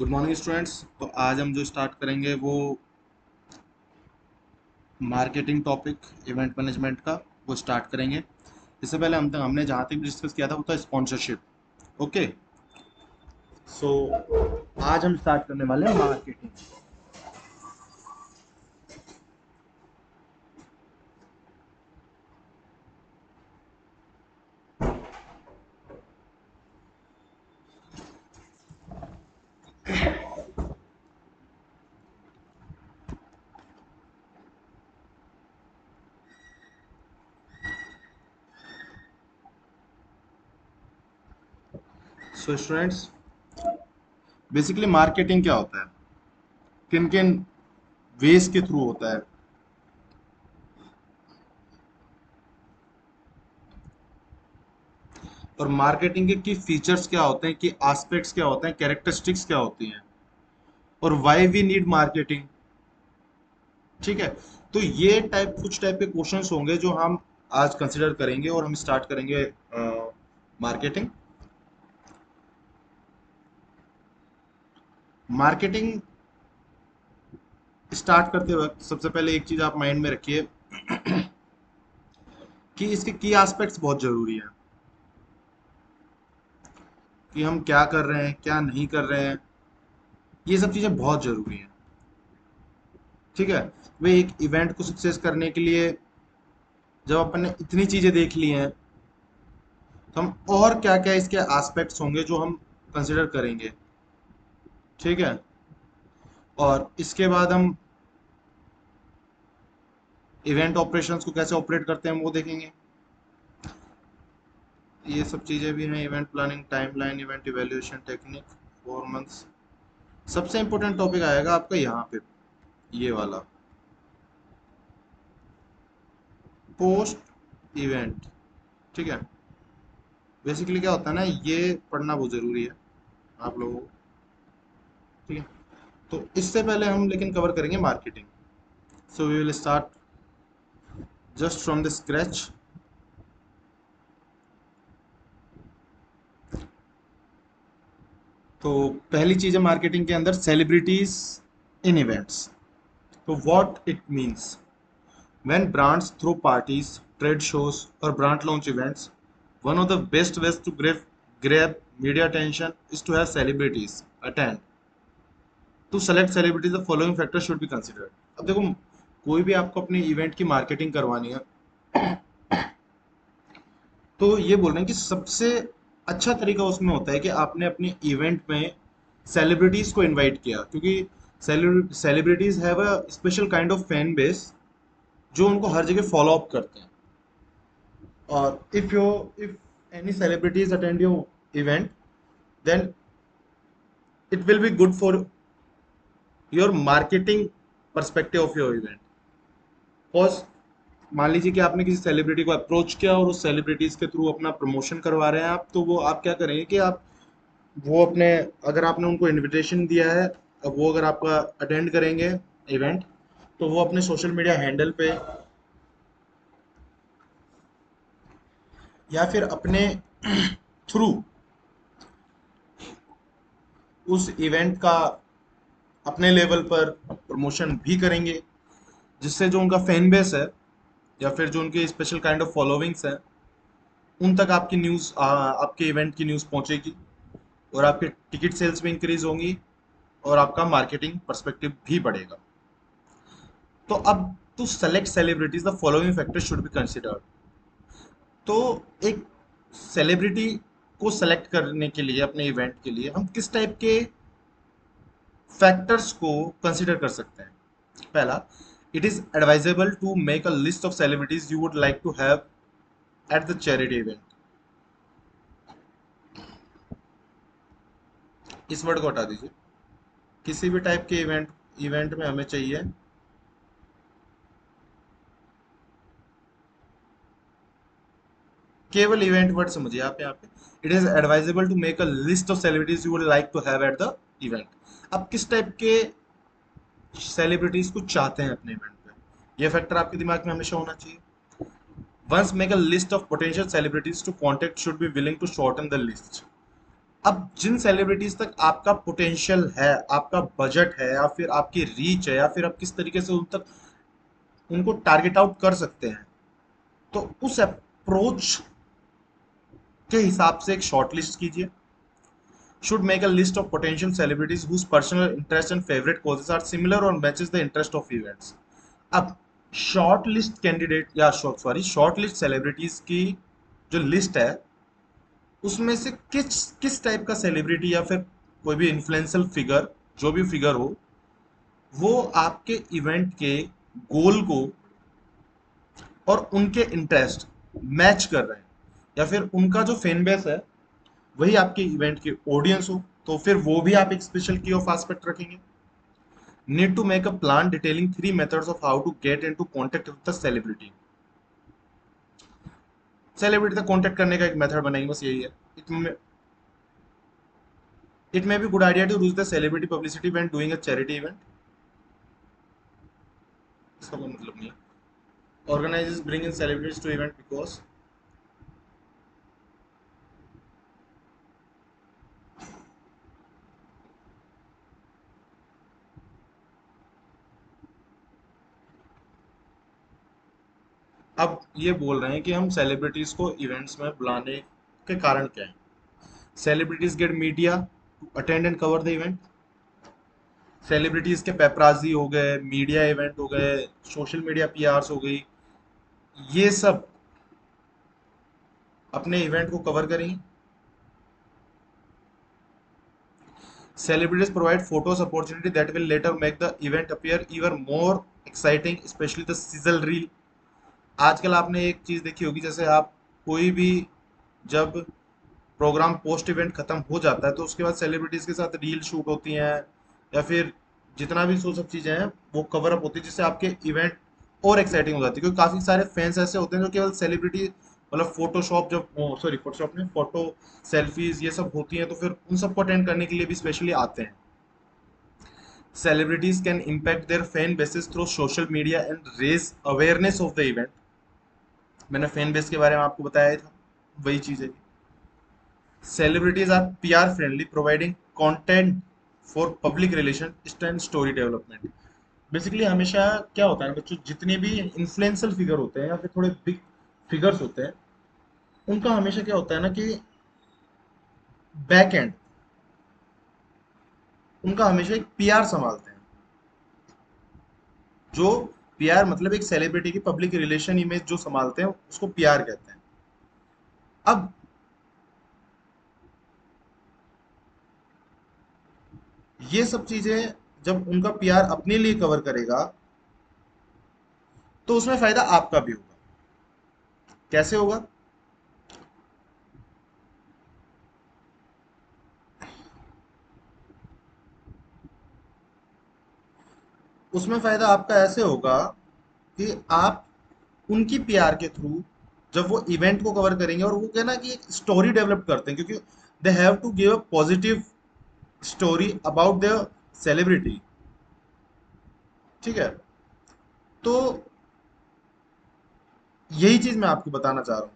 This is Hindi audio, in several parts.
Good morning students. तो आज हम जो स्टार्ट करेंगे वो मार्केटिंग टॉपिक इवेंट मैनेजमेंट का वो स्टार्ट करेंगे। इससे पहले हमने जहाँ तक डिस्कस किया था वो था स्पॉन्सरशिप। ओके, सो आज हम स्टार्ट करने वाले हैं marketing. So students, basically marketing क्या होता है, किन किन वेज के थ्रू होता है, और मार्केटिंग के की फीचर्स क्या होते हैं, की एस्पेक्ट्स क्या होते हैं, कैरेक्टरिस्टिक्स क्या होती हैं, और व्हाई वी नीड मार्केटिंग। ठीक है, तो ये कुछ टाइप के क्वेश्चंस होंगे जो हम आज कंसिडर करेंगे और हम स्टार्ट करेंगे मार्केटिंग। मार्केटिंग स्टार्ट करते वक्त सबसे पहले एक चीज आप माइंड में रखिए कि इसके की एस्पेक्ट्स बहुत जरूरी हैं, कि हम क्या कर रहे हैं क्या नहीं कर रहे हैं, ये सब चीजें बहुत जरूरी हैं। ठीक है, वे एक इवेंट को सक्सेस करने के लिए जब अपन ने इतनी चीजें देख ली हैं तो हम और क्या क्या इसके एस्पेक्ट्स होंगे जो हम कंसिडर करेंगे। ठीक है, और इसके बाद हम इवेंट ऑपरेशंस को कैसे ऑपरेट करते हैं वो देखेंगे। ये सब चीज़ें भी हैं, event planning, timeline, event evaluation technique, 4 months. सबसे इंपॉर्टेंट टॉपिक आएगा आपका यहाँ पे, ये वाला पोस्ट इवेंट। ठीक है, बेसिकली क्या होता है ना, ये पढ़ना बहुत ज़रूरी है आप लोगों को। ठीक है, तो इससे पहले हम लेकिन कवर करेंगे marketing. So we will start just from the scratch. तो पहली चीज़ है मार्केटिंग के अंदर सेलिब्रिटीज इन इवेंट्स। तो what it means, when brands throw parties, trade shows, or brand launch events, one of the best ways to grab media attention is to have celebrities attend. To select celebrities, the following factors should be considered. अब देखो, कोई भी आपको अपने इवेंट की मार्केटिंग करवानी है तो ये बोल रहे हैं कि सबसे अच्छा तरीका उसमें होता है कि आपने अपने इवेंट में सेलिब्रिटीज को इनवाइट किया, क्योंकि celebrities have a special kind of fan base जो उनको हर जगह फॉलो अप करते हैं। or if any celebrities attend your event, then it will be good for your marketing perspective of your event. Cause मान लीजिए कि आपने किसी सेलिब्रिटी को अप्रोच किया और उस सेलिब्रिटीज के थ्रू अपना प्रमोशन करवा रहे हैं आप, तो वो आप क्या करेंगे कि आप वो अपने, अगर आपने उनको इनविटेशन दिया है, अब वो अगर आपका अटेंड करेंगे इवेंट, तो वो अपने सोशल मीडिया हैंडल पे या फिर अपने थ्रू उस इवेंट का अपने लेवल पर प्रमोशन भी करेंगे, जिससे जो उनका फैन बेस है या फिर जो उनके स्पेशल काइंड ऑफ फॉलोइंग्स है, उन तक आपकी न्यूज़, आपके इवेंट की न्यूज़ पहुंचेगी, और आपके टिकट सेल्स भी इंक्रीज होंगी, और आपका मार्केटिंग पर्सपेक्टिव भी बढ़ेगा। तो अब to select celebrities the following factors should be considered. तो एक सेलिब्रिटी को सेलेक्ट करने के लिए अपने इवेंट के लिए हम किस टाइप के फैक्टर्स को कंसिडर कर सकते हैं। पहला, it is advisable to make a list of celebrities you would like to have at the charity event. इस वर्ड को हटा दीजिए। किसी भी टाइप के इवेंट इवेंट में हमें चाहिए केवल इवेंट वर्ड समझिए आप यहाँ पे, it is advisable to make a list of celebrities you would like to have at the event. आप किस टाइप के सेलिब्रिटीज को चाहते हैं अपने इवेंट पे, ये फैक्टर आपके दिमाग में हमेशा होना चाहिए। Once make a list of potential celebrities to contact should be willing to shorten the list. अब जिन सेलिब्रिटीज तक आपका पोटेंशियल है, आपका बजट है, या फिर आपकी रीच है, या फिर आप किस तरीके से उन तक उनको टारगेट आउट कर सकते हैं, तो उस अप्रोच के हिसाब से एक शॉर्ट लिस्ट कीजिए. Should make a list of potential celebrities whose personal interests and favorite causes are similar or matches the interest of events. अब शॉर्ट लिस्ट कैंडिडेट या शॉर्ट लिस्ट सेलिब्रिटीज की जो लिस्ट है, उसमें से किस किस टाइप का सेलिब्रिटी या फिर कोई भी इन्फ्लुएंशियल फिगर, जो भी फिगर हो, वो आपके इवेंट के गोल को और उनके इंटरेस्ट मैच कर रहे हैं, या फिर उनका जो फैन बेस है वही आपके इवेंट के ऑडियंस हो, तो फिर वो भी आप एक स्पेशल की ऑफ एस्पेक्ट रखेंगे. Need to make a plan detailing 3 methods of how to get into contact with the celebrity. Celebrity तक कांटेक्ट करने का एक मेथड बनाएंगे, बस यही है. It may be good idea to use the celebrity publicity when doing a charity event. इसका कोई मतलब नहीं है. Organisers bring in celebrities to event because. अब ये बोल रहे हैं कि हम सेलिब्रिटीज को इवेंट्स में बुलाने के कारण क्या है. Celebrities get media to attend and cover the event. Celebrities के पेपराजी हो गए, मीडिया इवेंट हो गए, सोशल मीडिया पीआरस हो गई, ये सब अपने इवेंट को कवर करेंगे. Celebrities provide photos opportunity that will later make the event appear even more exciting, especially the sizzle reel. आजकल आपने एक चीज देखी होगी, जैसे आप कोई भी जब प्रोग्राम पोस्ट इवेंट खत्म हो जाता है तो उसके बाद सेलिब्रिटीज के साथ रील शूट होती हैं, या फिर जितना भी सो सब चीजें हैं वो कवर अप होती है, जिससे आपके इवेंट और एक्साइटिंग हो जाती है. क्योंकि काफी सारे फैंस ऐसे होते हैं जो केवल सेलिब्रिटी मतलब फोटोशॉप, जब सॉरी फोटोशॉप नहीं, फोटो सेल्फीज ये सब होती हैं, तो फिर उन सबको अटेंड करने के लिए भी स्पेशली आते हैं. Celebrities can impact their fan bases through social media and raise awareness of the event. मैंने फैन बेस के बारे में आपको बताया था, वही चीज है. Celebrities are PR friendly, providing content for public relation and story development. Basically हमेशा क्या होता है बच्चों, जितने भी इन्फ्लुएंशियल फिगर होते हैं या फिर थोड़े बिग फिगर्स होते हैं, उनका हमेशा क्या होता है ना कि बैक एंड, उनका हमेशा एक पीआर संभालते हैं. जो पीआर मतलब एक सेलिब्रिटी की पब्लिक रिलेशन इमेज जो संभालते हैं उसको पीआर कहते हैं. अब ये सब चीजें जब उनका पीआर अपने लिए कवर करेगा, तो उसमें फायदा आपका भी होगा. कैसे होगा? उसमें फायदा आपका ऐसे होगा कि आप उनकी पीआर के थ्रू जब वो इवेंट को कवर करेंगे, और वो क्या ना कि एक स्टोरी डेवलप करते हैं, क्योंकि they have to give a positive story about the celebrity. ठीक है, तो यही चीज मैं आपको बताना चाह रहा हूँ.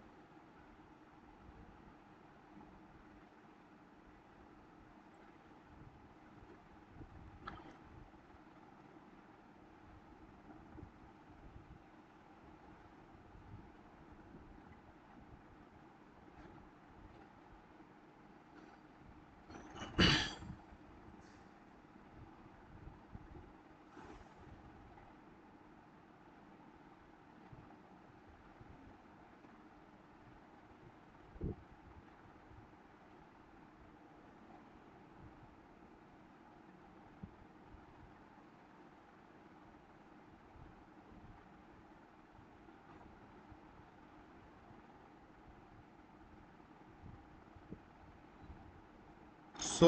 सो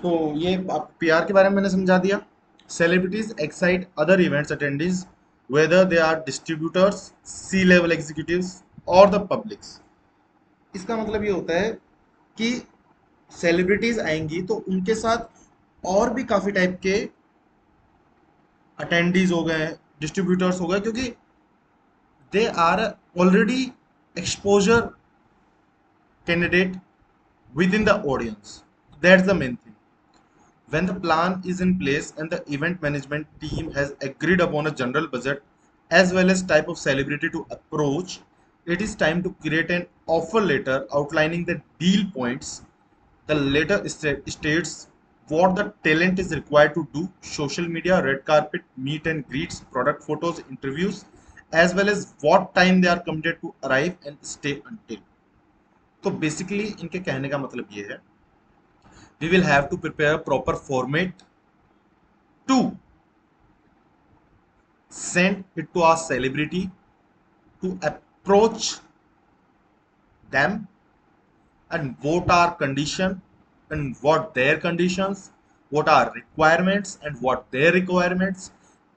तो ये पीआर के बारे में मैंने समझा दिया। Celebrities excite other events attendees whether they are distributors, C level executives और द पब्लिक्स। इसका मतलब ये होता है कि सेलिब्रिटीज आएंगी तो उनके साथ और भी काफी टाइप के अटेंडीज हो गए, डिस्ट्रीब्यूटर्स हो गए, क्योंकि they are already exposure candidate within the audience. That's the main thing. When the plan is in place and the event management team has agreed upon a general budget as well as type of celebrity to approach, it is time to create an offer letter outlining the deal points. The letter states what the talent is required to do: social media, red carpet, meet and greets, product photos, interviews, as well as what time they are committed to arrive and stay until. तो बेसिकली इनके कहने का मतलब ये है, we will have to prepare proper format to send it to our celebrity to approach them and what are condition and what their conditions, what are requirements and what their requirements,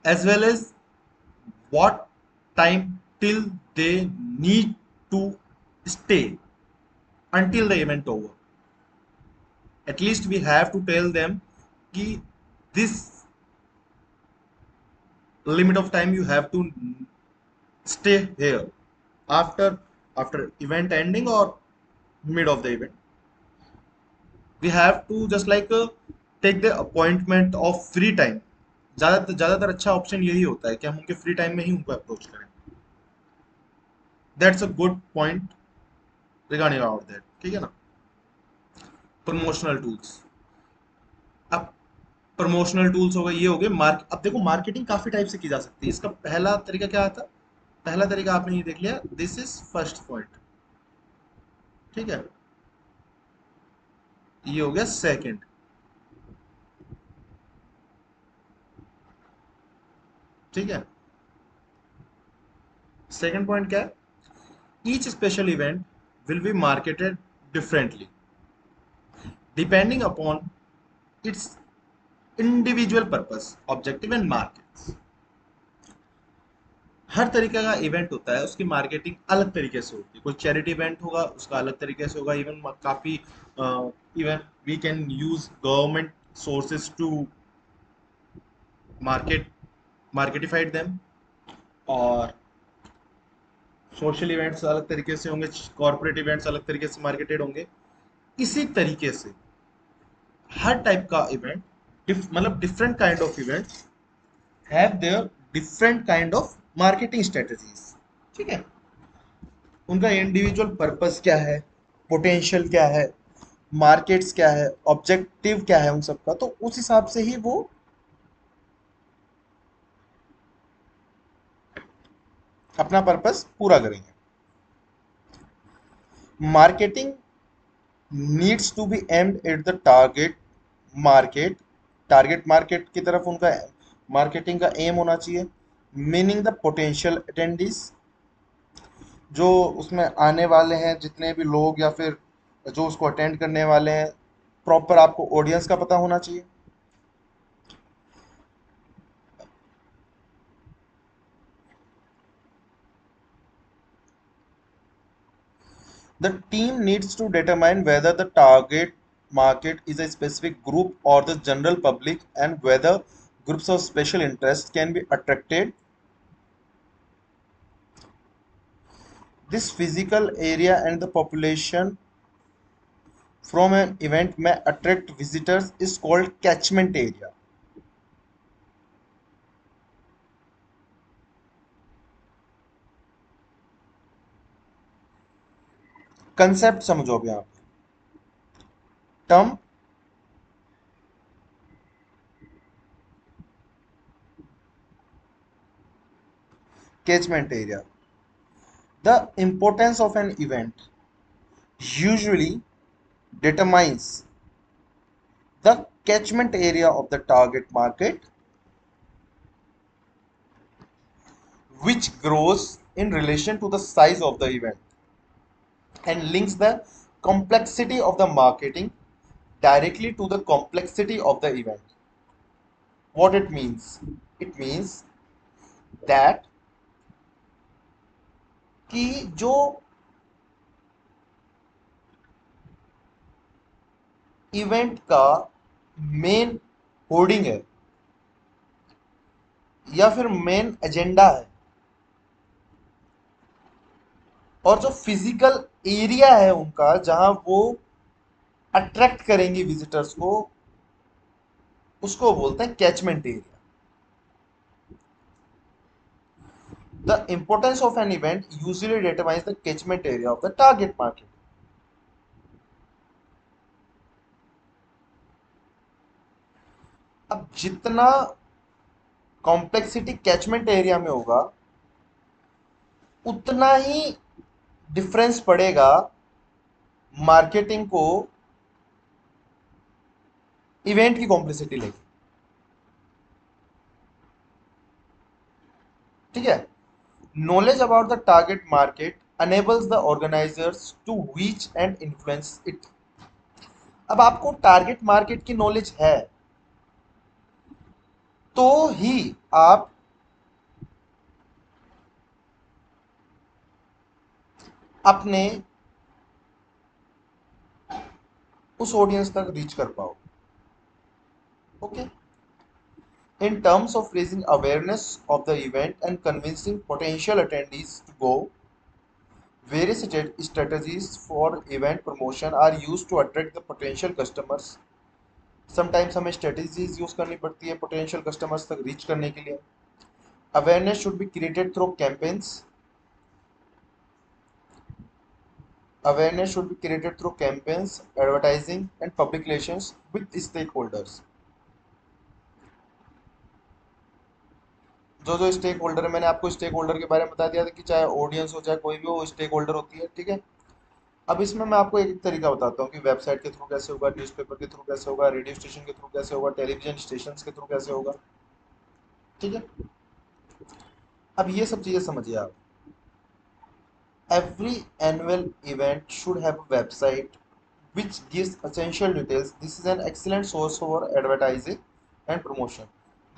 as well as what time till they need to stay until the event over. At least we have to tell them कि this limit of time you have to stay here after event ending or mid of the event. We have to just like take the appointment of free time. ज्यादातर अच्छा ऑप्शन यही होता है कि हम उनके फ्री टाइम में ही उनको अप्रोच करें. That's a good point regarding about that. ठीक है ना. Promotional tools. अब प्रमोशनल टूल्स हो गए, ये हो गए मार्क. अब देखो मार्केटिंग काफी टाइप से की जा सकती है. इसका पहला तरीका क्या था? पहला तरीका आपने ये देख लिया, दिस इज फर्स्ट पॉइंट. ठीक है. ये हो गया सेकंड. ठीक है. सेकंड पॉइंट क्या है? Each special event will be marketed differently depending upon its individual purpose, objective and markets. हर तरीके का इवेंट होता है, उसकी मार्केटिंग अलग तरीके से होती है. कोई चैरिटी इवेंट होगा उसका अलग तरीके से होगा. इवन काफी even we can use government sources to market marketified them. और सोशल इवेंट्स अलग तरीके से होंगे, कॉर्पोरेट इवेंट्स अलग तरीके से मार्केटेड होंगे. इसी तरीके से हर टाइप का इवेंट, मतलब different kind of event have their different kind of marketing strategies. ठीक है. उनका इंडिविजुअल पर्पस क्या है, पोटेंशियल क्या है, मार्केट्स क्या है, ऑब्जेक्टिव क्या है उन सबका, तो उस हिसाब से ही वो अपना पर्पस पूरा करेंगे. Marketing needs to be aimed at the market target market की तरफ उनका मार्केटिंग का एम होना चाहिए. मीनिंग द पोटेंशियल अटेंडीज, जो उसमें आने वाले हैं जितने भी लोग या फिर जो उसको अटेंड करने वाले हैं, प्रॉपर आपको ऑडियंस का पता होना चाहिए. The team needs to determine whether the target market is a specific group or the general public and whether groups of special interest can be attracted. This physical area and the population from an event may attract visitors is called catchment area. Concept समझो अभी आप. Term catchment area. The importance of an event usually determines the catchment area of the target market, which grows in relation to the size of the event and links the complexity of the marketing, directly to the complexity of the event. What it means? It means that कि जो इवेंट का मेन होर्डिंग है या फिर मेन एजेंडा है और जो फिजिकल एरिया है उनका जहां वो अट्रैक्ट करेंगी विजिटर्स को, उसको बोलते हैं catchment area. The importance of an event usually determines the catchment area of the target market. अब जितना कॉम्प्लेक्सिटी कैचमेंट एरिया में होगा उतना ही डिफरेंस पड़ेगा मार्केटिंग को इवेंट की कॉम्प्लेक्सिटी लेके. ठीक है. Knowledge about the target market enables the organizers to reach and influence it. अब आपको टारगेट मार्केट की नॉलेज है तो ही आप अपने उस ऑडियंस तक रीच कर पाओ. Okay. In terms of raising awareness of the event and convincing potential attendees to go, various strategies for event promotion are used to attract the potential customers. Sometimes हमें strategies use करनी पड़ती है potential customers तक reach करने के लिए. Awareness should be created through campaigns. Awareness should be created through campaigns, advertising, and public relations with stakeholders. जो जो स्टेक होल्डर है, मैंने आपको स्टेक होल्डर के बारे में बता दिया था कि चाहे ऑडियंस हो चाहे कोई भी हो, स्टेक होल्डर होती है. ठीक है. अब इसमें मैं आपको एक तरीका बताता हूँ कि वेबसाइट के थ्रू कैसे होगा, न्यूज़पेपर के थ्रू कैसे होगा, रेडियो स्टेशन के थ्रू कैसे होगा, टेलीविजन स्टेशन के थ्रू कैसे होगा. ठीक है. अब ये सब चीज़ें समझिए आप. Every annual event should have a website which gives essential details. This is an excellent source for advertising and promotion.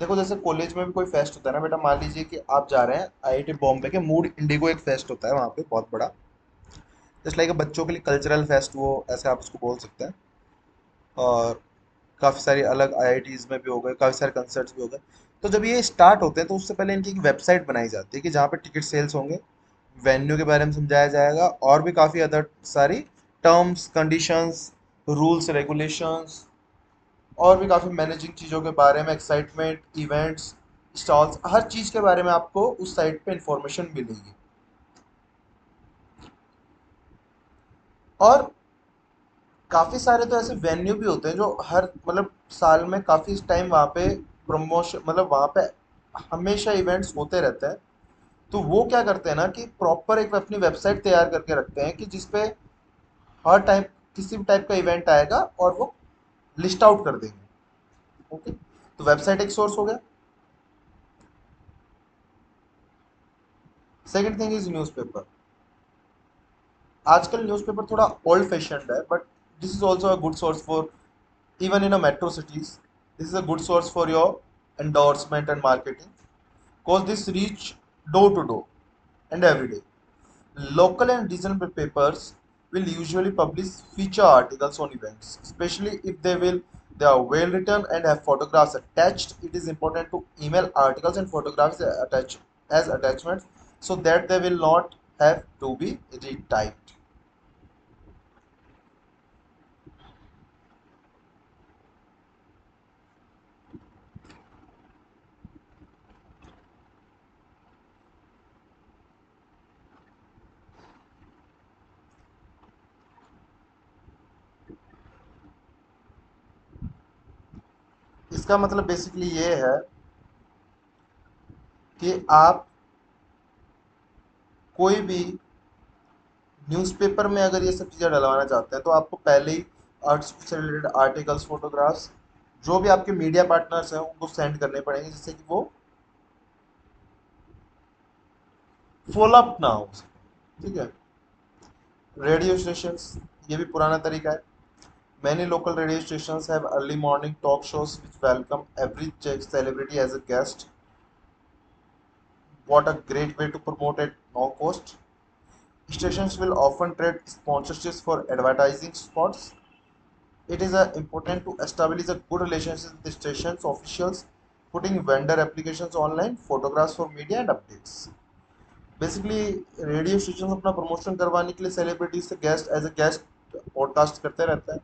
देखो जैसे कॉलेज में भी कोई फेस्ट होता है ना बेटा, मान लीजिए कि आप जा रहे हैं आईआईटी बॉम्बे के मूड इंडिगो, एक फेस्ट होता है वहाँ पे बहुत बड़ा, जस्ट लाइक बच्चों के लिए कल्चरल फेस्ट, वो ऐसे आप उसको बोल सकते हैं. और काफ़ी सारी अलग आईआईटीज़ में भी हो गए, काफ़ी सारे कंसर्ट्स भी हो गए. तो जब ये स्टार्ट होते हैं तो उससे पहले इनकी एक वेबसाइट बनाई जाती है कि जहाँ पे टिकट सेल्स होंगे, वेन्यू के बारे में समझाया जाएगा और भी काफ़ी अदर सारी टर्म्स कंडीशंस, रूल्स रेगुलेशंस और भी काफ़ी मैनेजिंग चीज़ों के बारे में, एक्साइटमेंट, इवेंट्स, स्टॉल्स, हर चीज़ के बारे में आपको उस साइट पे इंफॉर्मेशन मिलेगी. और काफ़ी सारे तो ऐसे वेन्यू भी होते हैं जो हर मतलब साल में काफ़ी टाइम वहाँ पे प्रमोशन, मतलब वहाँ पे हमेशा इवेंट्स होते रहते हैं. तो वो क्या करते हैं ना कि प्रॉपर एक अपनी वेबसाइट तैयार करके रखते हैं कि जिसपे हर टाइम किसी भी टाइप का इवेंट आएगा और वो लिस्ट आउट कर देंगे. ओके. तो वेबसाइट एक सोर्स हो गया. Second thing is newspaper. आजकल न्यूज़पेपर थोड़ा ओल्ड फैशन्ड है but this is also a good source for even in a metro cities. This is a good source for your endorsement and marketing because this reach door to door and every day. Local and regional papers will usually publish feature articles on events, especially if they are well written and have photographs attached. It is important to email articles and photographs attached as attachments so that they will not have to be retyped. इसका मतलब बेसिकली ये है कि आप कोई भी न्यूज़पेपर में अगर ये सब चीज़ें डलवाना चाहते हैं तो आपको पहले ही आर्ट्स से रिलेटेड आर्टिकल्स, फोटोग्राफ्स जो भी आपके मीडिया पार्टनर्स हैं उनको सेंड करने पड़ेंगे जिससे कि वो फॉलो अप ना हो सके. ठीक है. रेडियो स्टेशंस, ये भी पुराना तरीका है. Many local radio stations have early morning talk shows which welcome every celebrity as a guest. What a great way to promote at no cost. Stations will often trade sponsorships for advertising spots. It is important to establish a good relationship with the station's officials, putting vendor applications online, photographs for media and updates. Basically radio station अपना प्रमोशन करवाने के लिए सेलिब्रिटीज से guest as a guest podcast करते रहते हैं,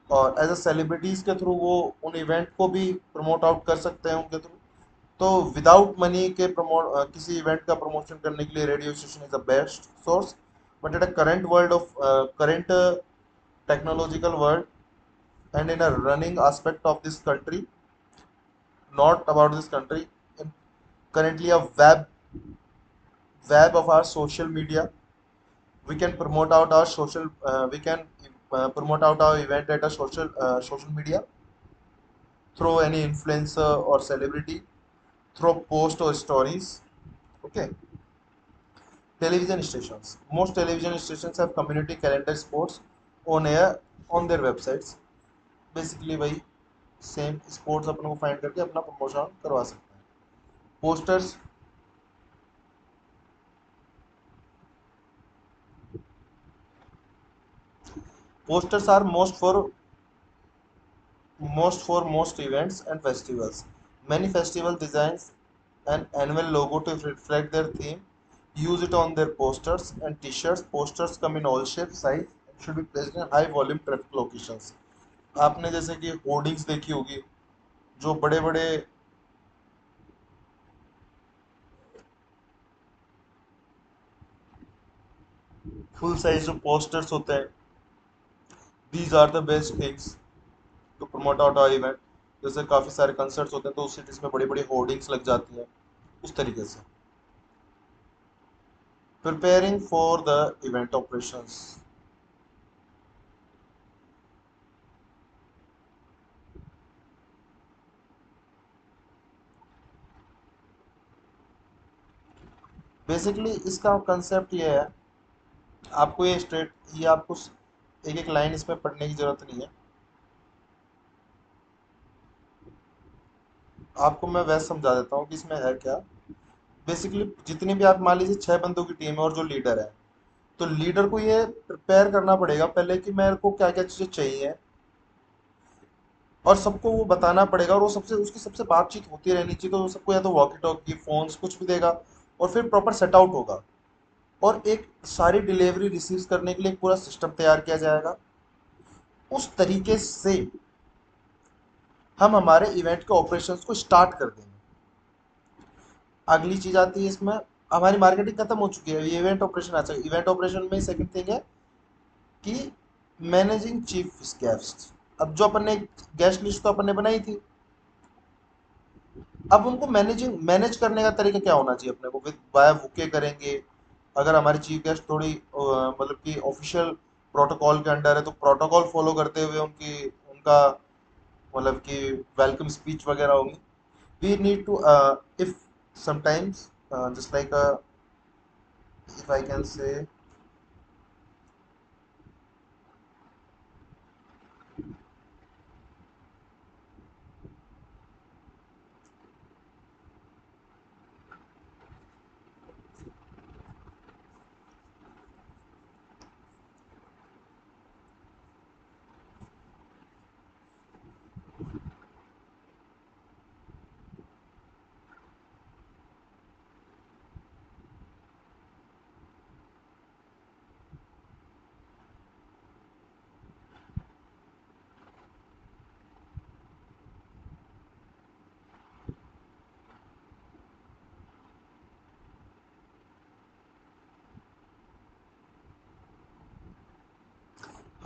और एज ए सेलिब्रिटीज के थ्रू वो उन इवेंट को भी प्रमोट आउट कर सकते हैं उनके थ्रू। तो विदाउट मनी के किसी इवेंट का प्रमोशन करने के लिए radio station is the best source. But at a current world of current technological world and in a running aspect of this country, not about this country, in currently a web of our social media, we can promote out our social we can promote out our event at a social media through any influencer or celebrity, through post or stories. Okay. Television stations, most television stations have community calendar sports on air on their websites। Basically वही सेम स्पोर्ट्स अपने को फाइंड करके अपना प्रमोशन करवा सकते हैं। Posters, posters are most events and festivals। Many festival designs an annual logo to reflect their theme, use it on their posters and t-shirts। Posters come in all shapes, size and should be placed in high volume traffic locations। आपने जैसे कि होर्डिंग्स देखी होगी, जो बड़े बड़े फुल साइज जो पोस्टर्स होते हैं, these are the best things to promote out our event. जैसे काफ़ी सारे कंसर्ट्स होते हैं तो उस सिटीज़ में बड़ी बड़ी होर्डिंग्स लग जाती हैं, उस तरीके से। Preparing for the event operations, basically इसका कंसेप्ट ये है, आपको ये आपको एक एक लाइन इसमें पढ़ने की ज़रूरत नहीं है, आपको मैं वैसे समझा देता हूँ कि इसमें है क्या। बेसिकली जितनी भी आप मान लीजिए 6 बंदों की टीम है और जो लीडर है, तो लीडर को ये प्रिपेयर करना पड़ेगा पहले कि मेरे को क्या क्या चीज़ें चाहिए, और सबको वो बताना पड़ेगा, और वो सबसे उसकी सबसे बातचीत होती रहनी चाहिए। तो वो सबको या तो वॉकी टॉकी फोन्स कुछ भी देगा, और फिर प्रॉपर सेट आउट होगा, और एक सारी डिलीवरी रिसीव करने के लिए एक पूरा सिस्टम तैयार किया जाएगा। उस तरीके से हम हमारे इवेंट के ऑपरेशंस को स्टार्ट कर देंगे। अगली चीज आती है इसमें, हमारी मार्केटिंग खत्म हो चुकी है, इवेंट ऑपरेशन आ चुका है। इवेंट ऑपरेशन में सेकंड थिंग है कि मैनेजिंग चीफ गेस्ट। अब जो अपन ने गेस्ट लिस्ट तो अपन ने बनाई थी, अब उनको मैनेज करने का तरीका क्या होना चाहिए अपने को, विद बाय बुके करेंगे। अगर हमारी चीफ गेस्ट थोड़ी मतलब कि ऑफिशियल प्रोटोकॉल के अंडर है, तो प्रोटोकॉल फॉलो करते हुए उनकी उनका मतलब कि वेलकम स्पीच वगैरह होंगी। We need to if sometimes just like if I can say,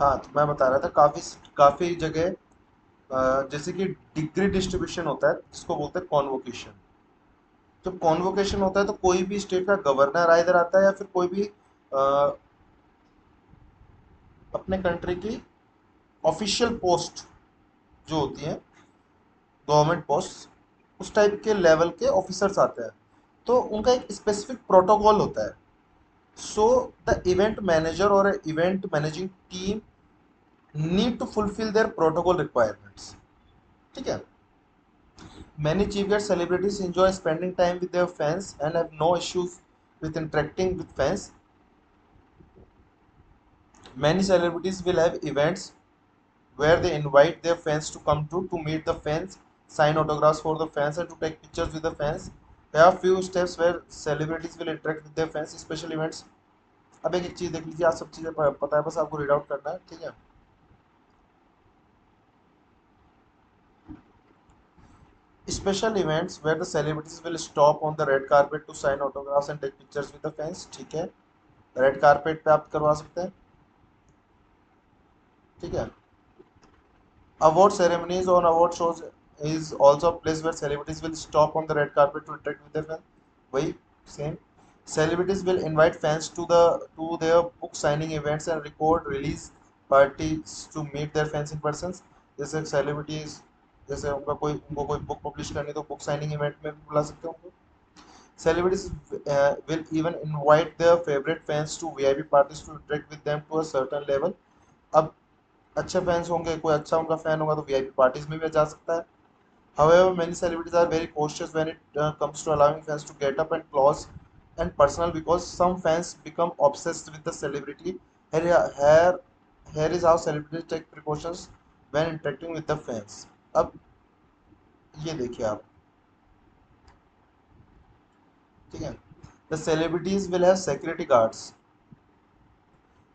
हाँ तो मैं बता रहा था काफी काफी जगह जैसे कि डिग्री डिस्ट्रीब्यूशन होता है जिसको बोलते हैं कॉन्वोकेशन। जब कॉन्वोकेशन होता है तो कोई भी स्टेट का गवर्नर इधर आता है, या फिर कोई भी अपने कंट्री की ऑफिशियल पोस्ट जो होती है, गवर्नमेंट पोस्ट, उस टाइप के लेवल के ऑफिसर्स आते हैं। तो उनका एक स्पेसिफिक प्रोटोकॉल होता है। सो द इवेंट मैनेजर और event managing team need to fulfil their protocol requirements, ठीक है। Many chief guest celebrities enjoy spending time with their fans and have no issues with interacting with fans. Many celebrities will have events where they invite their fans to come to meet the fans, sign autographs for the fans, and to take pictures with the fans. There are few steps where celebrities will interact with their fans, special events. अब एक चीज देख लीजिए, आप सब चीजें पता है, बस आपको रीड आउट करना है, ठीक है। Special events where the celebrities will stop on the red carpet to sign autographs and take pictures with the fans, ठीक है। रेड कारपेट पे आप करवा सकते हैं, ठीक है। Award ceremonies on award shows is also a place where celebrities will stop on the red carpet to interact with their fans. वही same. Celebrities will invite fans to their book signing events and record release parties to meet their fans in person. जैसे celebrities, जैसे उनको कोई बुक पब्लिश करनी तो बुक साइनिंग इवेंट में भी बुला सकते हो उनको। Celebrities will even invite their favorite fans to VIP parties to interact with them to a certain level. अब अच्छे फैंस होंगे, कोई अच्छा उनका फैन होगा तो वीआईपी पार्टीज में भी जा सकता है। However, many celebrities are very cautious when it comes to allowing fans to get up and close and personal because some fans become obsessed with the celebrity. Here, here is how celebrities take precautions when interacting with the fans. अब ये देखिए आप, ठीक है। The celebrities will have security guards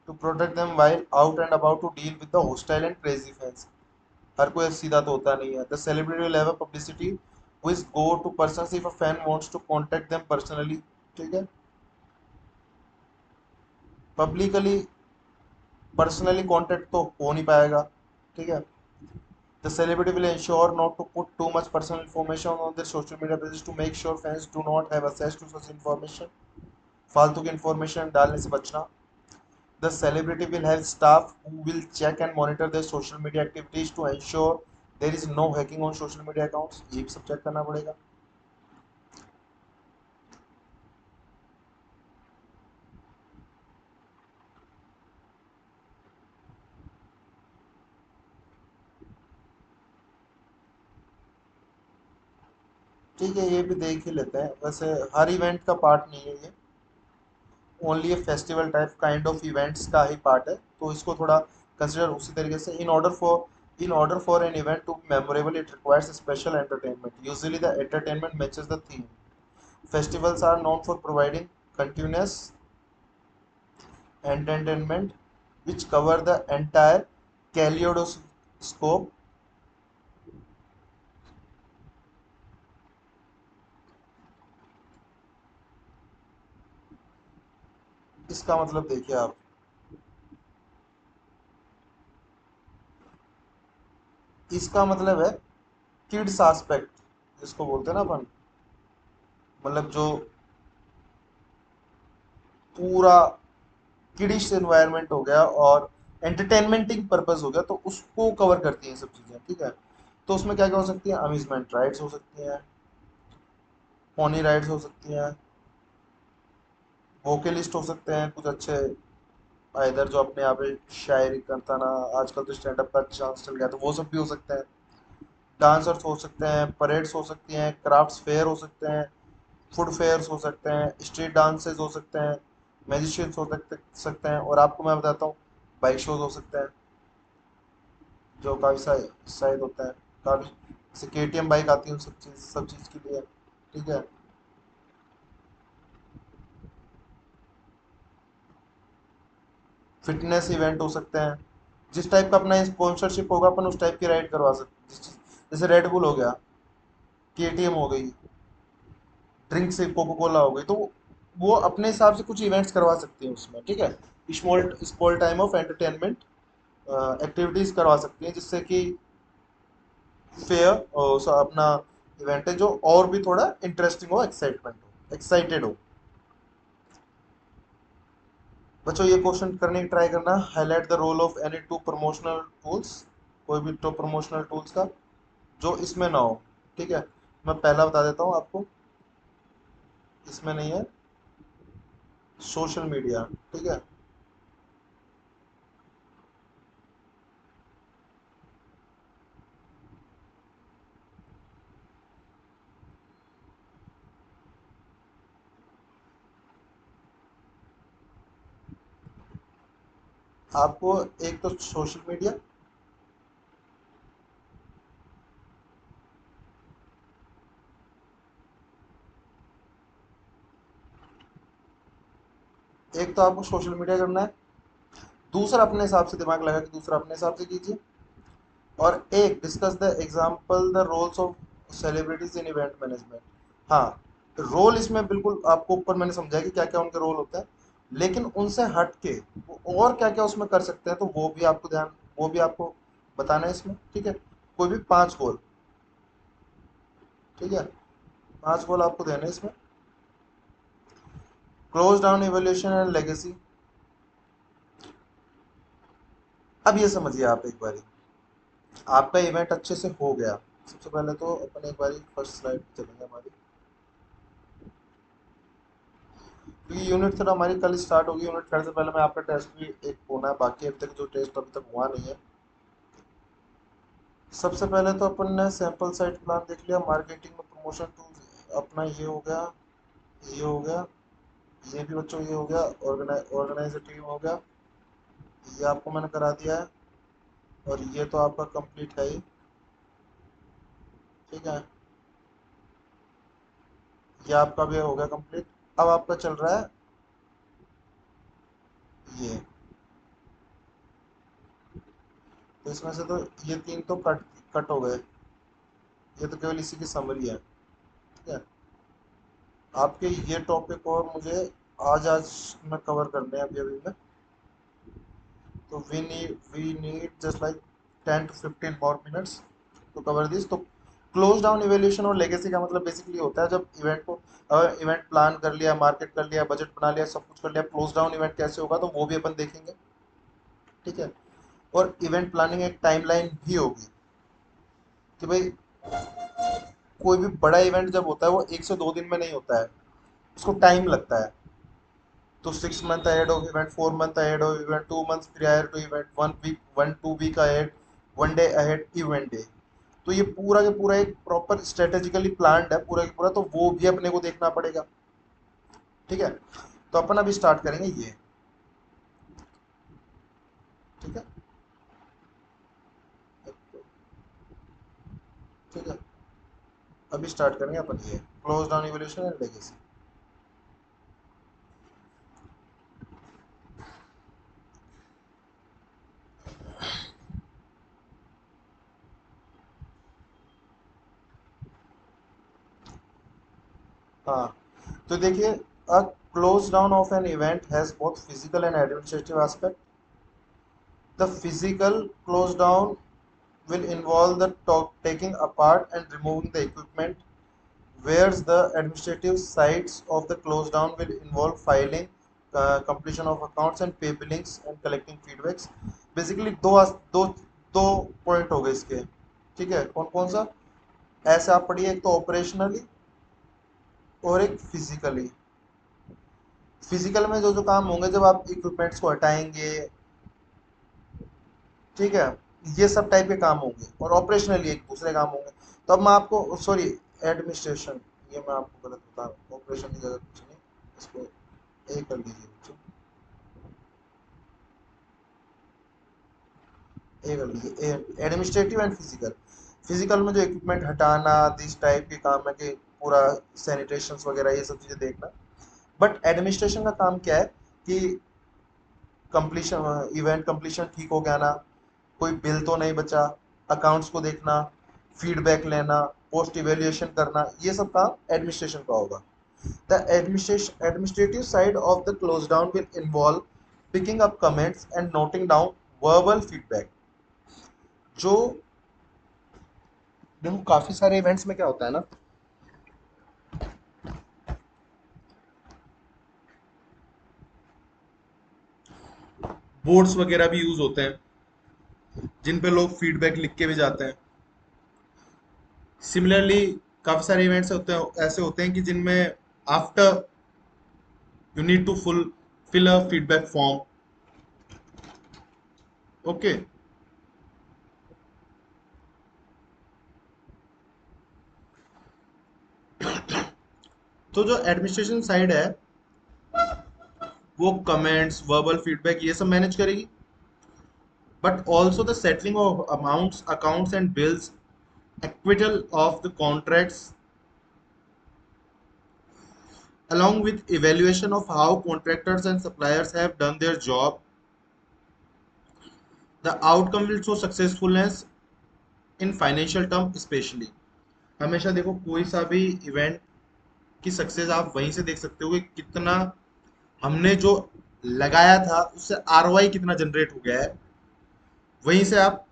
to protect them while out and about to deal with the hostile and crazy fans. हर कोई सीधा तो होता नहीं है। The celebrity will have a publicity which go to persons if a fan wants to contact them personally, ठीक है। पब्लिकली पर्सनली कांटेक्ट तो हो नहीं पाएगा, ठीक है। The celebrity will ensure not to put too much personal information on their social media pages to make sure fans do not have access to such information. फालतू की इन्फॉर्मेशन डालने से बचना। The celebrity will have staff who will check and monitor their social media activities to ensure there is no hacking on social media accounts. ये भी सब चेक करना पड़ेगा। ठीक है, ये भी देख ही लेते हैं। वैसे हर इवेंट का पार्ट नहीं है ये, only A festival type kind of events का ही पार्ट है, तो इसको थोड़ा कंसिडर उसी तरीके से। In order for an event to be memorable it requires special entertainment, usually the entertainment matches the theme. Festivals are known for providing continuous entertainment which cover the entire kaleidoscope। इसका मतलब देखिए आप, इसका मतलब है किड्स एस्पेक्ट, जिसको बोलते हैं ना अपन, मतलब जो पूरा किडिश एनवायरनमेंट हो गया और एंटरटेनमेंटिंग पर्पस हो गया, तो उसको कवर करती हैं सब चीज़ें, ठीक है। तो उसमें क्या क्या हो सकती है, अम्यूजमेंट राइड्स हो सकती हैं, पोनी राइड्स हो सकती हैं, वोकलिस्ट हो सकते हैं कुछ अच्छे, इधर जो अपने यहाँ पे शायरी करता ना, आजकल तो स्टैंड अप का चांस चल गया, तो वो सब भी हो सकते हैं। डांसर्स हो सकते हैं, परेड्स हो सकती हैं, क्राफ्ट्स फेयर हो सकते हैं, फूड फेयर्स हो सकते हैं, स्ट्रीट डांसेस हो सकते हैं, मैजिशियंस हो सकते हैं, और आपको मैं बताता हूँ, बाइक शोज हो सकते हैं जो काफ़ी शायद होता है, काफ़ी जैसे केटीएम बाइक आती है, सब चीज़ के लिए, ठीक है। फिटनेस इवेंट हो सकते हैं, जिस टाइप का अपना स्पॉन्सरशिप होगा अपन उस टाइप की राइड करवा सकते हैं। जैसे रेड बुल हो गया, केटीएम हो गई, ड्रिंक से कोको कोला हो गई, तो वो अपने हिसाब से कुछ इवेंट्स करवा सकती हैं उसमें, ठीक है। Small small time of entertainment activities करवा सकती हैं, जिससे कि फेयर अपना इवेंट है जो और भी थोड़ा इंटरेस्टिंग हो, एक्साइटेड हो। बच्चों ये क्वेश्चन करने की ट्राई करना, highlight the role of any two promotional tools, कोई भी टू प्रमोशनल टूल्स का जो इसमें ना हो, ठीक है। मैं पहला बता देता हूँ आपको, इसमें नहीं है, सोशल मीडिया, ठीक है। आपको एक तो सोशल मीडिया, एक तो आपको सोशल मीडिया करना है, दूसरा अपने हिसाब से दिमाग लगा के दूसरा अपने हिसाब से कीजिए, और एक discuss the example the roles of celebrities in event management. हाँ, रोल इसमें बिल्कुल आपको ऊपर मैंने समझाया कि क्या क्या उनके रोल होता है, लेकिन उनसे हट के वो और क्या क्या उसमें कर सकते हैं, तो वो भी आपको वो भी आपको बताना है इसमें, ठीक है। कोई भी 5 गोल, ठीक है, 5 गोल आपको देने हैं इसमें। Close down evolution and legacy. अब ये समझिए आप एक बारी, आपका इवेंट अच्छे से हो गया। सबसे पहले तो अपन एक बारी फर्स्ट स्लाइड चलेंगे हमारी, क्योंकि यूनिट थोड़ा हमारी कल स्टार्ट होगी। यूनिट थर्ड से पहले मैं आपका टेस्ट भी एक होना है बाकी, अभी तक जो टेस्ट अभी तक हुआ नहीं है। सबसे पहले तो अपन ने सैंपल साइट प्लान देख लिया, मार्केटिंग में प्रमोशन टूल अपना ये हो गया, ये हो गया, ये भी बच्चों ये हो गया, ऑर्गेनाइजेटिव हो गया, ये आपको मैंने करा दिया है, और ये तो आपका कंप्लीट है ही, ठीक है, ये आपका भी हो गया कंप्लीट। अब आपका चल रहा है ये, तो इसमें से तो ये 3 तो कट कट हो गए, ये तो केवल इसी की समरी है, ठीक है। आपके ये टॉपिक और मुझे आज आज में कवर करने हैं अभी अभी में, तो we need just like 10 to 15 more minutes to cover this. तो क्लोज डाउन इवेल्यूशन और लेगेसी का मतलब बेसिकली होता है जब इवेंट को, इवेंट प्लान कर लिया, मार्केट कर लिया, बजट बना लिया, सब कुछ कर लिया, क्लोज डाउन इवेंट कैसे होगा तो वो भी अपन देखेंगे, ठीक है। और इवेंट प्लानिंग एक टाइमलाइन भी होगी कि भाई कोई भी बड़ा इवेंट जब होता है वो 1 से 2 दिन में नहीं होता है, उसको टाइम लगता है। तो 6 month ahead of event, 4 month ahead of event, 2 months prior to event, 1 week, 1 2 week ahead, 1 day ahead event day। तो ये पूरा के पूरा एक प्रॉपर स्ट्रेटेजिकली प्लान्ड है पूरा का पूरा, तो वो भी अपने को देखना पड़ेगा, ठीक है। तो अपन अभी स्टार्ट करेंगे ये, ठीक है, ठीक है। अभी स्टार्ट करेंगे अपन ये close down evolution and legacy. हाँ, तो देखिए, a close down of an event has both physical and administrative aspect. The physical close down will involve the taking apart and removing the equipment, whereas the administrative sides of the close down will involve filing, completion of accounts and pay billings and collecting feedbacks। Basically दो दो पॉइंट हो गए इसके, ठीक है। कौन कौन सा, ऐसे आप पढ़िए, एक तो ऑपरेशनली और एक फिजिकली। फिजिकल में जो जो काम होंगे जब आप इक्विपमेंट्स को हटाएंगे, ठीक है, ये सब टाइप के काम होंगे, और ऑपरेशनली एक दूसरे काम होंगे। तो अब मैं आपको, सॉरी, एडमिनिस्ट्रेशन, ये मैं आपको गलत बता रहा हूँ, ऑपरेशन की जगह कुछ नहीं, इसको ए कर लीजिए बच्चों, ए कर लीजिए। एडमिनिस्ट्रेटिव एंड फिजिकल, फिजिकल में जो इक्विपमेंट हटाना, दिस टाइप के काम है कि पूरा सैनिटेशन वगैरह ये सब चीज़ें देखना। बट एडमिनिस्ट्रेशन का काम क्या है कि कंप्लीशन, इवेंट कंप्लीशन ठीक हो गया ना, कोई बिल तो नहीं बचा, अकाउंट्स को देखना, फीडबैक लेना, पोस्ट इवेल्युएशन करना, ये सब काम एडमिनिस्ट्रेशन का होगा। The administrative side of the close down will involve picking up comments and noting down verbal feedback. जो देखो काफी सारे इवेंट्स में क्या होता है ना, बोर्ड्स वगैरह भी यूज होते हैं जिन पे लोग फीडबैक लिख के भी जाते हैं। सिमिलरली काफी सारे इवेंट्स होते हैं, ऐसे होते हैं कि जिनमें after you need to fulfil a feedback form, okay. तो जो एडमिनिस्ट्रेशन साइड है वो कमेंट्स, वर्बल फीडबैक ये सब मैनेज करेगी, but also the settling of amounts, accounts and bills, acquittal of the contracts, along with evaluation of how contractors and suppliers have done their job. The outcome will show successfulness in financial term specially. हमेशा देखो कोई सा भी इवेंट की सक्सेस आप वहीं से देख सकते हो कि कितना हमने जो लगाया था उससे आरओआई कितना जनरेट हो गया है. वहीं से आप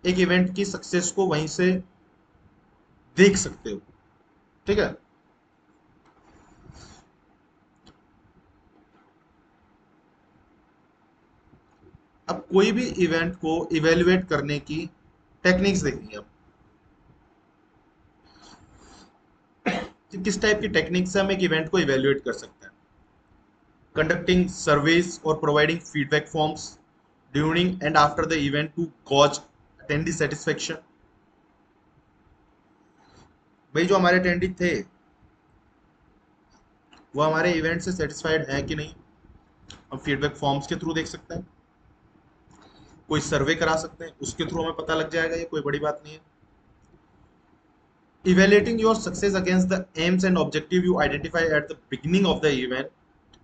एक इवेंट की सक्सेस को वहीं से देख सकते हो. ठीक है. अब कोई भी इवेंट को इवेल्युएट करने की टेक्निक्स देखेंगे अब कि किस टाइप की टेक्निक से हम एक इवेंट को इवेल्युएट कर सकते हैं. कंडक्टिंग सर्वेस और providing feedback forms during and after the event to gauge attendee satisfaction. भाई जो हमारे अटेंडी थे वो हमारे इवेंट से सेटिस्फाइड है कि नहीं, हम फीडबैक फॉर्म्स के थ्रू देख सकते हैं. कोई सर्वे करा सकते हैं, उसके थ्रू हमें पता लग जाएगा. ये कोई बड़ी बात नहीं है. Evaluating your success against the aims and objective you identify at the beginning of the event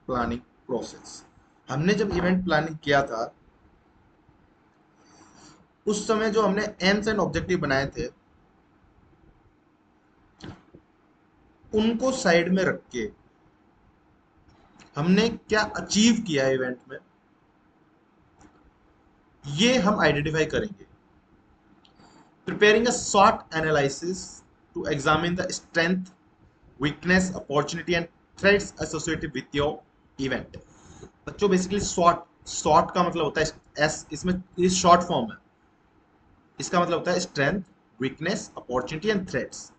planning process. हमने जब इवेंट प्लानिंग किया था उस समय जो हमने एम्स एंड ऑब्जेक्टिव बनाए थे उनको साइड में रख के हमने क्या अचीव किया इवेंट में ये हम आइडेंटिफाई करेंगे. Preparing a SWOT analysis to examine the strength, weakness, opportunity and threats associated with your event. बच्चों बेसिकली SWOT का मतलब होता है एस, इसमें ये शॉर्ट फॉर्म है. इसका मतलब होता है strength, weakness, opportunity and threats.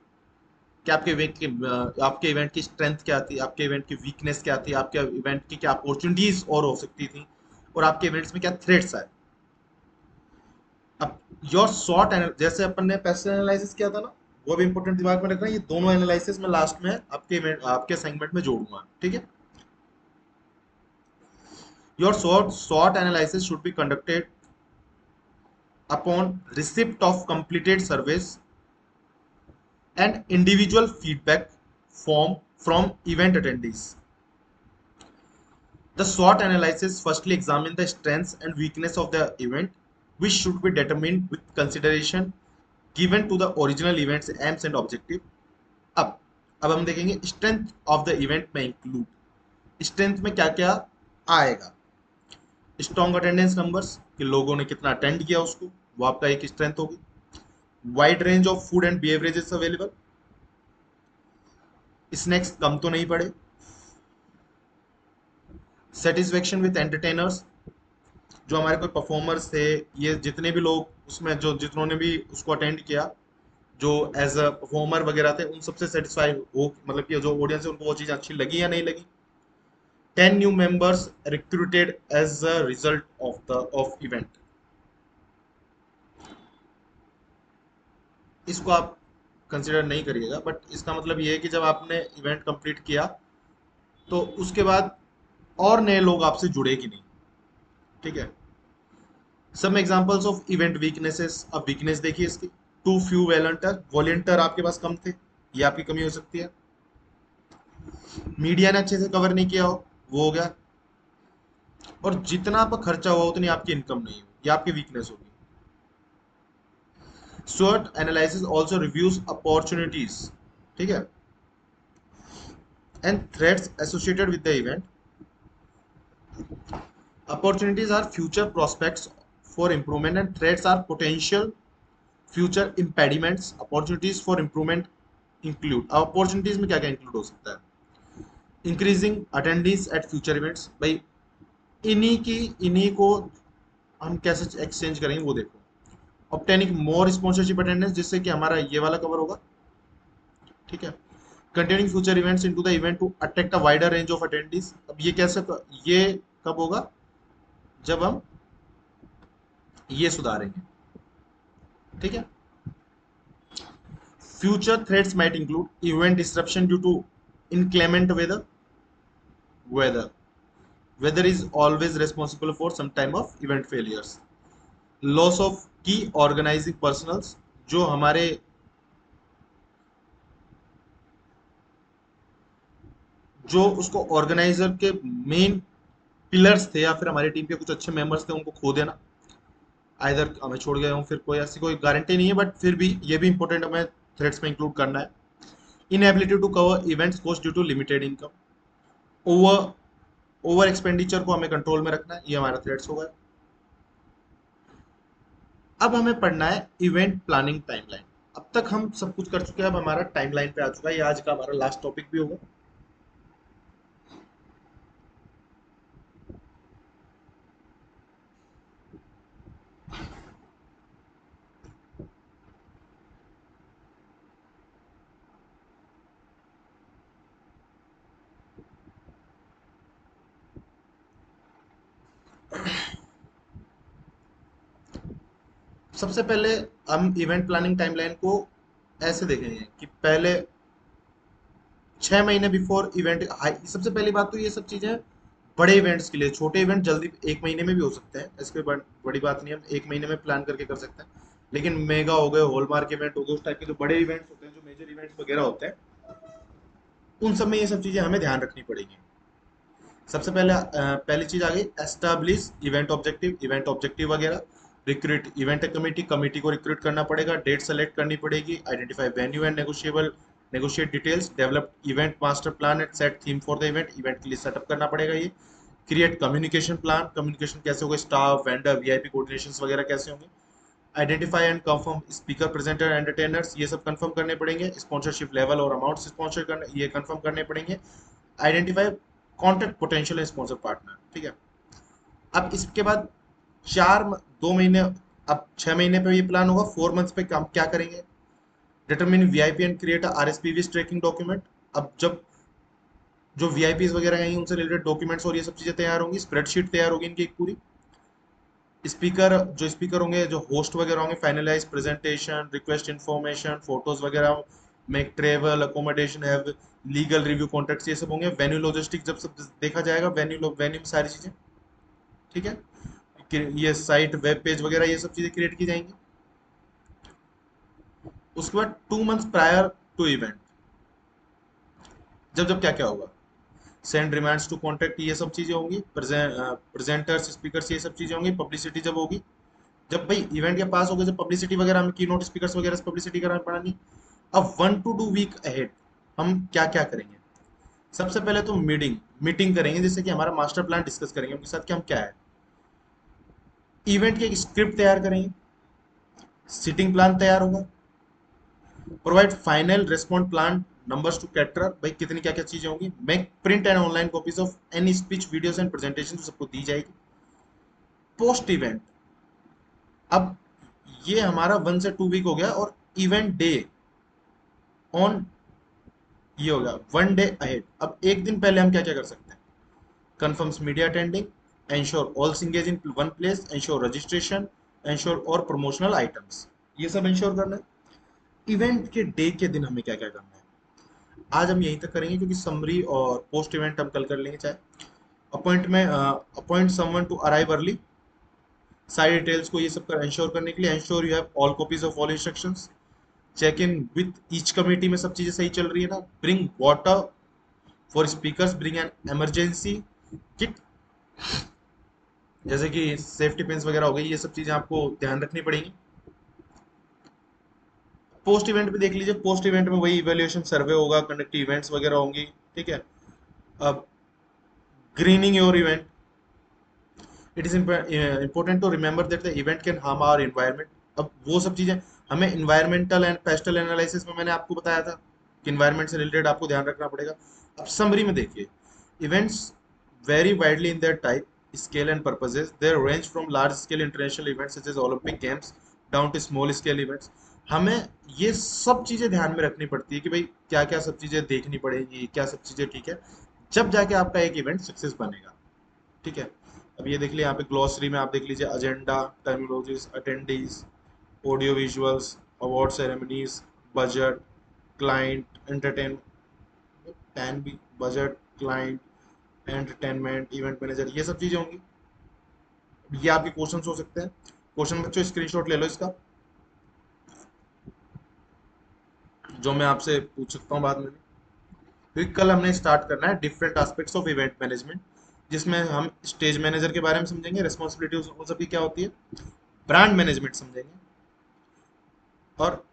क्या आपके इवेंट की स्ट्रेंथ क्या थी, आपके इवेंट की वीकनेस क्या थी, आपके इवेंट की क्या अपॉर्चुनिटीज और हो सकती थी, और आपके इवेंट्स में क्या थ्रेट्स आए. अब योर शॉर्ट जैसे अपन ने पैसे एनालिसिस किया था ना, वो भी इंपॉर्टेंट दिमाग में रखना. ये दोनों एनालिसिस में लास्ट में आपके असाइनमेंट में जोड़ूंगा. ठीक है. Your short analysis should be conducted upon receipt of completed surveys and individual feedback form from event attendees. The SWOT analysis firstly examine the strengths and weakness of the event, which should be determined with consideration given to the original event's aims and objective. अब हम देखेंगे स्ट्रेंथ ऑफ द इवेंट में इंक्लूड. स्ट्रेंथ में क्या क्या आएगा. स्ट्रॉन्ग अटेंडेंस नंबर्स कि लोगों ने कितना अटेंड किया उसको, वो आपका एक स्ट्रेंथ होगी. Wide range of food and beverages available, snacks कम तो नहीं पड़े. सेटिस्फेक्शन विद एंटरटेनर्स, जो हमारे कोई परफॉर्मर्स थे, ये जितने भी लोग उसमें जो जितनों ने भी उसको अटेंड किया जो एज अ परफॉर्मर वगैरह थे, उन सबसे सेटिस्फाई हो, मतलब कि जो ऑडियंस है उनको वो चीज़ अच्छी लगी या नहीं लगी. 10 new members recruited as a result of event. इसको आप कंसिडर नहीं करिएगा, बट इसका मतलब ये है कि जब आपने इवेंट कंप्लीट किया तो उसके बाद और नए लोग आपसे जुड़े कि नहीं. ठीक है. Some examples of event weaknesses. अब वीकनेस देखिए इसकी, टू फ्यू वॉलंटियर आपके पास कम थे, ये आपकी कमी हो सकती है. मीडिया ने अच्छे से कवर नहीं किया हो, वो हो गया. और जितना आपका खर्चा हुआ उतनी आपकी इनकम नहीं हो, ये आपकी वीकनेस होगी. SWOT analysis also reviews opportunities, ठीक है, and threats associated with the event. Opportunities are future prospects for improvement and threats are potential future impediments. Opportunities for improvement include, opportunities में क्या क्या include हो सकता है. Increasing attendees at future events. भाई इन्हीं को हम कैसे एक्सचेंज करेंगे वो देखो. Obtaining more sponsorship attendance, जिससे कि हमारा ये वाला कवर होगा. ठीक है. Continuing future events into the event to attract a wider range of attendees. अब ये कैसे, ये कब होगा, जब हम ये सुधारेंगे. ठीक है. Future threats might include event disruption due to inclement weather. Weather is always responsible for some time of event failures. Loss of की ऑर्गेनाइजिंग पर्सनल्स, जो हमारे जो उसको ऑर्गेनाइजर के मेन पिलर्स थे या फिर हमारी टीम के कुछ अच्छे मेंबर्स थे उनको खो देना, आइदर हमें छोड़ गए हों, फिर कोई ऐसी कोई गारंटी नहीं है, बट फिर भी ये भी इंपॉर्टेंट हमें थ्रेड्स में इंक्लूड करना है। Inability to cover events cost due to limited income, over over expenditure को हमें कंट्रोल में रखना है, ये हमारा थ्रेड्स होगा। अब हमें पढ़ना है इवेंट प्लानिंग टाइमलाइन। अब तक हम सब कुछ कर चुके हैं, अब हमारा टाइमलाइन पे आ चुका है, ये आज का हमारा लास्ट टॉपिक भी होगा। सबसे पहले हम इवेंट प्लानिंग टाइमलाइन को ऐसे देखेंगे कि पहले 6 महीने बिफोर इवेंट, सबसे पहली बात तो ये सब चीजें बड़े इवेंट्स के लिए, छोटे इवेंट जल्दी 1 महीने में भी हो सकते हैं, इसके बड़ी बात नहीं है, हम 1 महीने में प्लान करके कर सकते हैं। लेकिन मेगा हो गए, हॉलमार्क इवेंट हो गए, उस टाइप के जो बड़े इवेंट्स होते हैं, जो मेजर इवेंट्स वगैरह होते हैं, उन सब में ये सब चीजें हमें ध्यान रखनी पड़ेगी। सबसे पहले पहली चीज आ गई एस्टैब्लिश इवेंट ऑब्जेक्टिव वगैरह। रिक्रूट इवेंट कमेटी, कमेटी को रिक्रूट करना पड़ेगा, डेट सेलेक्ट करनी पड़ेगी, identify venue and negotiate details, develop event master plan and set theme for the event, event के लिए सेटअप करना पड़ेगा ये। क्रिएट कम्युनिकेशन प्लान, कम्युनिकेशन कैसे होगा, स्टाफ वेंडर वीआईपी कोऑर्डिनेशंस वगैरह कैसे होंगे। Identify and confirm speaker presenter entertainers, ये सब कंफर्म करने पड़ेंगे। स्पॉन्सरशिप लेवल और अमाउंट स्पॉन्सर करने, ये कंफर्म करने पड़ेंगे। Identify contact potential sponsor partner, ठीक है। अब इसके बाद 2 महीने, अब 6 महीने पे ये प्लान होगा, 4 मंथ्स पे काम क्या करेंगे, determine VIP and create RSPV tracking document. अब जब जो वीआईपीज वगैरह हैं उनसे रिलेटेड डॉक्यूमेंट्स और ये सब चीजें तैयार होंगी, स्प्रेडशीट तैयार होगी इनकी एक पूरी। स्पीकर होंगे, जो होस्ट वगैरह होंगे, finalise presentation, request information, photos वगैरह, make travel accommodation, have legal review contracts, ये सब होंगे। वेन्यू लॉजिस्टिक जब सब देखा जाएगा, वेन्यू वेन्यू में सारी चीजें, ठीक है। ये साइट वेब पेज वगैरह ये सब चीजें क्रिएट की जाएंगी। उसके बाद 2 मंथ्स प्रायर टू इवेंट, जब जब क्या क्या होगा, सेंड रिमाइंडर्स टू कॉन्टेक्ट, ये सब चीजें होंगी। प्रेजेंटर्स स्पीकर्स ये सब चीजें होंगी। पब्लिसिटी जब होगी, जब भाई इवेंट के पास हो गए, जब पब्लिसिटी वगैरह में की नोट स्पीकर्स वगैरह से पब्लिसिटी करानी पड़नी। अब 1 to 2 वीक अहेड हम क्या क्या करेंगे। सबसे पहले तो मीटिंग करेंगे, जैसे कि हमारा मास्टर प्लान डिस्कस करेंगे उनके साथ कि हम क्या है। इवेंट की एक स्क्रिप्ट तैयार करेंगे, सिटिंग प्लान तैयार होगा। Provide final respond plan numbers to caterer, भाई कितनी क्या क्या चीजें होंगी। Make print and online copies of any speech videos and presentation, सबको दी जाएगी। पोस्ट इवेंट, अब ये हमारा 1 से 2 वीक हो गया, और इवेंट डे ऑन, ये हो गया 1 डे अहेड। अब एक दिन पहले हम क्या क्या कर सकते हैं। confirms media attending, ensure all engage in one place, ensure registration, ensure और promotional items, ये सब इंश्योर करना है। इवेंट के डे के दिन हमें क्या क्या करना है, आज हम यहीं तक करेंगे, क्योंकि समरी और पोस्ट इवेंट हम कल कर लेंगे चाहे। Appoint someone to arrive early, सारी डिटेल्स को ये सब कर इंश्योर करने के लिए। Ensure you have all copies of all instructions, check in with each committee में सब चीजें सही चल रही है ना। Bring water for speakers, bring an emergency kit, जैसे कि सेफ्टी पिंस वगैरह हो गई, ये सब चीजें आपको ध्यान रखनी पड़ेंगी। पोस्ट इवेंट भी देख लीजिए, पोस्ट इवेंट में वही इवैल्यूएशन सर्वे होगा, कंडक्ट इवेंट्स वगैरह होंगी, ठीक है। अब greening your event, it is important to remember that the event can harm our environment. अब वो सब चीजें हमें इन्वायरमेंटल एंड पेस्टल एनालिसिस में मैंने आपको बताया था कि इन्वायरमेंट से रिलेटेड आपको ध्यान रखना पड़ेगा। अब समरी में देखिए, events vary widely in their type, scale and purposes. They range from large scale international events such as Olympic Games down to small scale events. हमें ये सब चीजें ध्यान में रखनी पड़ती है कि भाई क्या क्या सब चीजें देखनी पड़ेगी, क्या सब चीजें ठीक है, जब जाके आपका एक इवेंट सक्सेस बनेगा, ठीक है। अब ये देख लीजिए, यहाँ पे ग्लॉसरी में आप देख लीजिए, agenda, terminologies, attendees, audio visuals, award ceremonies, budget, client, entertain पैन भी, budget, client, entertainment, event manager, ये सब चीजें होंगी। ये आपके क्वेश्चंस हो सकते हैं। क्वेश्चन बच्चों स्क्रीनशॉट ले लो इसका, जो मैं आपसे पूछ सकता हूँ बाद में भी। क्योंकि कल हमने स्टार्ट करना है different aspects of event management, जिसमें हम स्टेज मैनेजर के बारे में समझेंगे, रिस्पॉन्सिबिलिटी वो सभी क्या होती है, ब्रांड मैनेजमेंट समझेंगे, और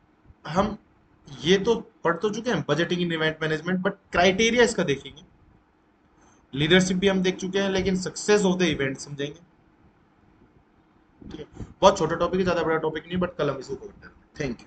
हम ये तो पढ़ तो चुके हैं budgeting in event management, but criteria इसका देखेंगे। लीडरशिप भी हम देख चुके हैं, लेकिन सक्सेस ऑफ द इवेंट समझेंगे। ठीक है, बहुत छोटा टॉपिक है, ज्यादा बड़ा टॉपिक नहीं, बट कल हम इसको कवर करेंगे। Thank you.